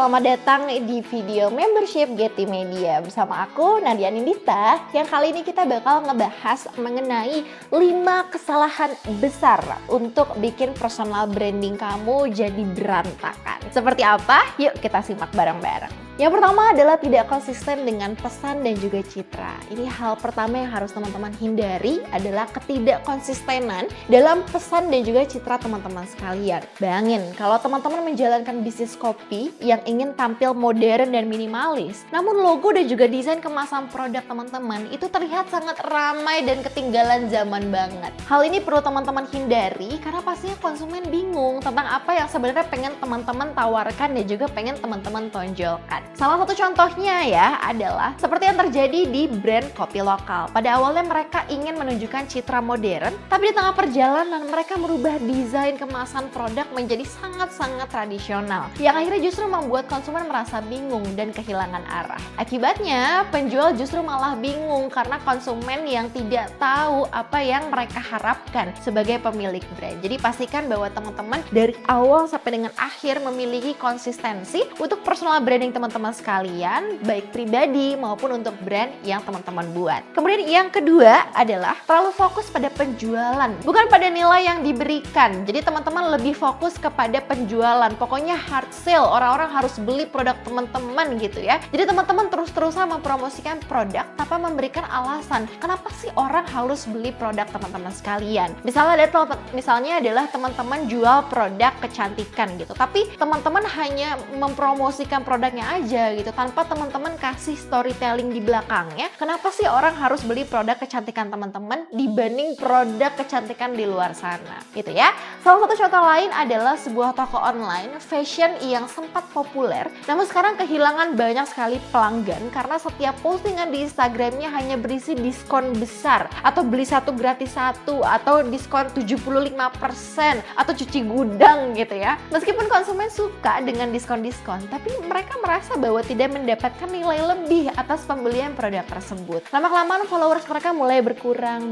selamat datang di video membership Getty Media. Bersama aku, Nadia Nindita, yang kali ini kita bakal ngebahas mengenai 5 kesalahan besar untuk bikin personal branding kamu jadi berantakan. Seperti apa? Yuk kita simak bareng-bareng. Yang pertama adalah tidak konsisten dengan pesan dan juga citra. Ini hal pertama yang harus teman-teman hindari adalah ketidakkonsistenan dalam pesan dan juga citra teman-teman sekalian. Bayangin, kalau teman-teman menjalankan bisnis kopi yang ingin tampil modern dan minimalis, namun logo dan juga desain kemasan produk teman-teman itu terlihat sangat ramai dan ketinggalan zaman banget. Hal ini perlu teman-teman hindari karena pastinya konsumen bingung tentang apa yang sebenarnya pengen teman-teman tawarkan dan juga pengen teman-teman tonjolkan. Salah satu contohnya ya adalah seperti yang terjadi di brand kopi lokal. Pada awalnya mereka ingin menunjukkan citra modern, tapi di tengah perjalanan mereka merubah desain kemasan produk menjadi sangat-sangat tradisional, yang akhirnya justru membuat konsumen merasa bingung dan kehilangan arah. Akibatnya, penjual justru malah bingung karena konsumen yang tidak tahu apa yang mereka harapkan sebagai pemilik brand. Jadi pastikan bahwa teman-teman dari awal sampai dengan akhir memiliki konsistensi untuk personal branding teman-teman sekalian, baik pribadi maupun untuk brand yang teman-teman buat. Kemudian yang kedua adalah terlalu fokus pada penjualan, bukan pada nilai yang diberikan. Jadi teman-teman lebih fokus kepada penjualan. Pokoknya hard sale, orang-orang harus beli produk teman-teman gitu ya. Jadi teman-teman terus-terusan mempromosikan produk tanpa memberikan alasan kenapa sih orang harus beli produk teman-teman sekalian. Misalnya adalah teman-teman jual produk kecantikan gitu, tapi teman-teman hanya mempromosikan produknya aja gitu tanpa teman-teman kasih storytelling di belakangnya. Kenapa sih orang harus beli produk kecantikan teman-teman dibanding produk kecantikan di luar sana gitu ya. Salah satu contoh lain adalah sebuah toko online fashion yang sempat populer, namun sekarang kehilangan banyak sekali pelanggan karena setiap postingan di Instagramnya hanya berisi diskon besar, atau beli satu gratis satu, atau diskon 75% atau cuci gudang gitu ya. Meskipun konsumen suka dengan diskon-diskon, tapi mereka merasa bahwa tidak mendapatkan nilai lebih atas pembelian produk tersebut. Lama-kelamaan followers mereka mulai berkurang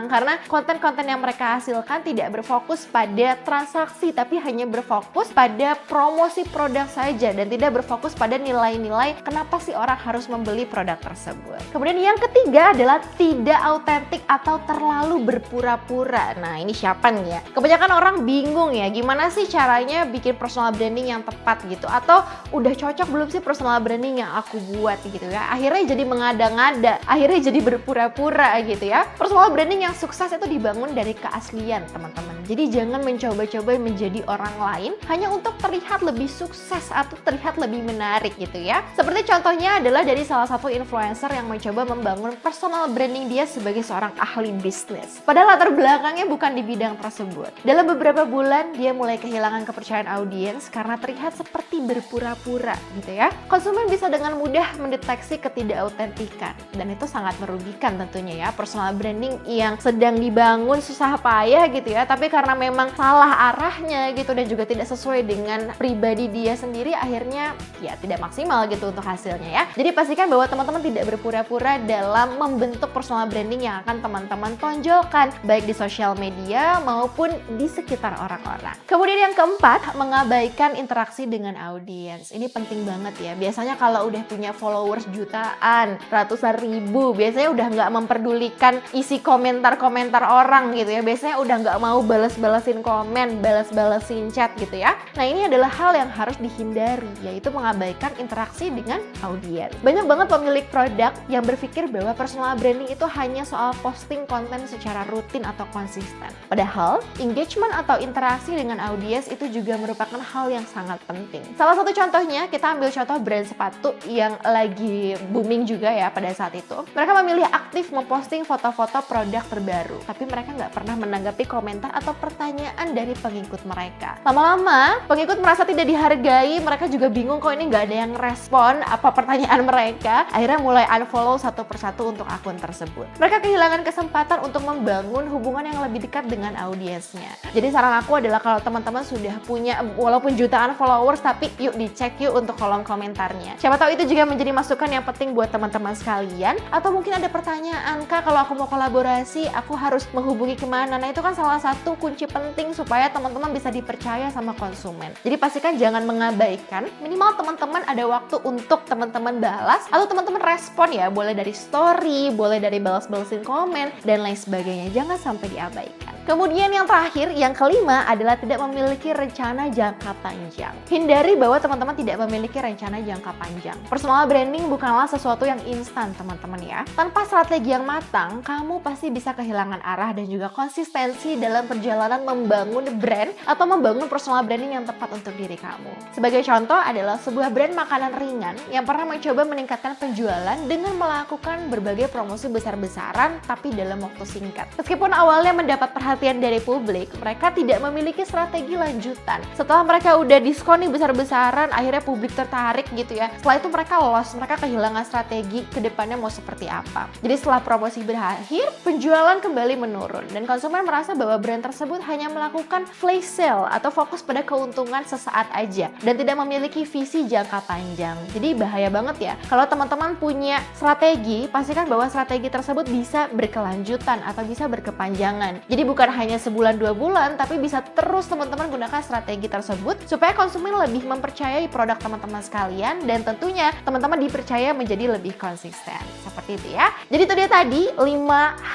karena konten-konten yang mereka hasilkan tidak berfokus pada transaksi, tapi hanya berfokus pada promosi produk saja dan tidak berfokus pada nilai-nilai kenapa sih orang harus membeli produk tersebut. Kemudian yang ketiga adalah tidak autentik atau terlalu berpura-pura. Nah, ini siapa nih ya? Kebanyakan orang bingung ya, gimana sih caranya bikin personal branding yang tepat gitu, atau udah cocok belum sih personal branding yang aku buat gitu ya. Akhirnya jadi mengada-ngada, akhirnya jadi berpura-pura gitu ya. Personal branding yang sukses itu dibangun dari keaslian teman-teman. Jadi jangan mencoba-coba menjadi orang lain hanya untuk terlihat lebih sukses atau terlihat lebih menarik gitu ya. Seperti contohnya adalah dari salah satu influencer yang mencoba membangun personal branding dia sebagai seorang ahli bisnis. Padahal latar belakangnya bukan di bidang tersebut. Dalam beberapa bulan dia mulai kehilangan kepercayaan audiens karena terlihat seperti berpura-pura gitu ya. Konsumen bisa dengan mudah mendeteksi ketidakautentikan dan itu sangat merugikan tentunya ya. Personal branding yang sedang dibangun susah payah gitu ya, tapi karena memang salah arahnya gitu dan juga tidak sesuai dengan pribadi dia sendiri, akhirnya ya tidak maksimal gitu untuk hasilnya ya. Jadi pastikan bahwa teman-teman tidak berpura-pura dalam membentuk personal branding yang akan teman-teman tonjolkan baik di sosial media maupun di sekitar orang-orang. Kemudian yang keempat, mengabaikan interaksi dengan audiens. Ini penting banget ya. Biasanya kalau udah punya followers jutaan, ratusan ribu, biasanya udah nggak memperdulikan isi komentar-komentar orang gitu ya. Biasanya udah nggak mau balas-balasin komen, balas-balasin chat gitu ya. Nah, ini adalah hal yang harus dihindari, yaitu mengabaikan interaksi dengan audiens. Banyak banget pemilik produk yang berpikir bahwa personal branding itu hanya soal posting konten secara rutin atau konsisten. Padahal, engagement atau interaksi dengan audiens itu juga merupakan hal yang sangat penting. Salah satu contohnya, kita ambil contoh brand sepatu yang lagi booming juga ya pada saat itu. Mereka memilih aktif memposting foto-foto produk terbaru, tapi mereka nggak pernah menanggapi komentar atau pertanyaan dari pengikut mereka. Lama-lama, pengikut merasa tidak dihargai, mereka juga bingung kok ini nggak ada yang respon apa pertanyaan mereka. Akhirnya mulai unfollow satu persatu untuk akun tersebut. Mereka kehilangan kesempatan untuk membangun hubungan yang lebih dekat dengan audiensnya. Jadi saran aku adalah kalau teman-teman sudah punya walaupun jutaan followers, tapi yuk dicek yuk untuk kolom komentarnya. Siapa tahu itu juga menjadi masukan yang penting buat teman-teman sekalian. Atau mungkin ada pertanyaan, Kak, kalau aku mau kolaborasi, aku harus menghubungi kemana? Nah, itu kan salah satu kunci penting supaya teman-teman bisa dipercaya sama konsumen. Jadi pastikan jangan mengabaikan, minimal teman-teman ada waktu untuk teman-teman balas atau teman-teman respon ya, boleh dari story, boleh dari balas-balasin komen, dan lain sebagainya. Jangan sampai diabaikan. Kemudian yang terakhir, yang kelima adalah tidak memiliki rencana jangka panjang. Hindari bahwa teman-teman tidak memiliki rencana jangka panjang. Personal branding bukanlah sesuatu yang instan teman-teman ya. Tanpa strategi yang matang, kamu pasti bisa kehilangan arah dan juga konsistensi dalam perjalanan membangun brand atau membangun personal branding yang tepat untuk diri kamu. Sebagai contoh adalah sebuah brand makanan ringan yang pernah mencoba meningkatkan penjualan dengan melakukan berbagai promosi besar-besaran tapi dalam waktu singkat. Meskipun awalnya mendapat perhatian dari publik, mereka tidak memiliki strategi lanjutan. Setelah mereka udah diskon nih besar-besaran, akhirnya publik tertarik gitu ya. Setelah itu mereka lost, mereka kehilangan strategi ke depannya mau seperti apa. Jadi setelah promosi berakhir, penjualan kembali menurun dan konsumen merasa bahwa brand tersebut hanya melakukan flash sale atau fokus pada keuntungan sesaat aja dan tidak memiliki visi jangka panjang. Jadi bahaya banget ya. Kalau teman-teman punya strategi, pastikan bahwa strategi tersebut bisa berkelanjutan atau bisa berkepanjangan. Jadi bukan hanya sebulan 2 bulan, tapi bisa terus teman-teman gunakan strategi tersebut supaya konsumen lebih mempercayai produk teman-teman sekalian dan tentunya teman-teman dipercaya menjadi lebih konsisten. Seperti itu ya. Jadi itu dia tadi 5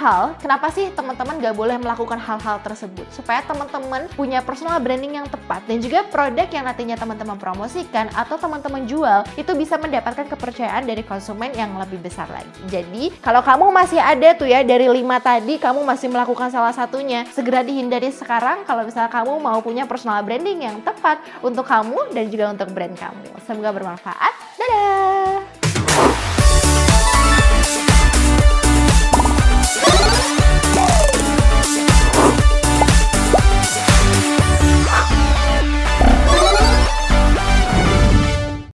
hal kenapa sih teman-teman gak boleh melakukan hal-hal tersebut supaya teman-teman punya personal branding yang tepat dan juga produk yang nantinya teman-teman promosikan atau teman-teman jual itu bisa mendapatkan kepercayaan dari konsumen yang lebih besar lagi. Jadi kalau kamu masih ada tuh ya dari 5 tadi kamu masih melakukan salah satunya, segera dihindari sekarang kalau misalnya kamu mau punya personal branding yang tepat untuk kamu dan juga untuk brand kamu. Semoga bermanfaat. Dadah!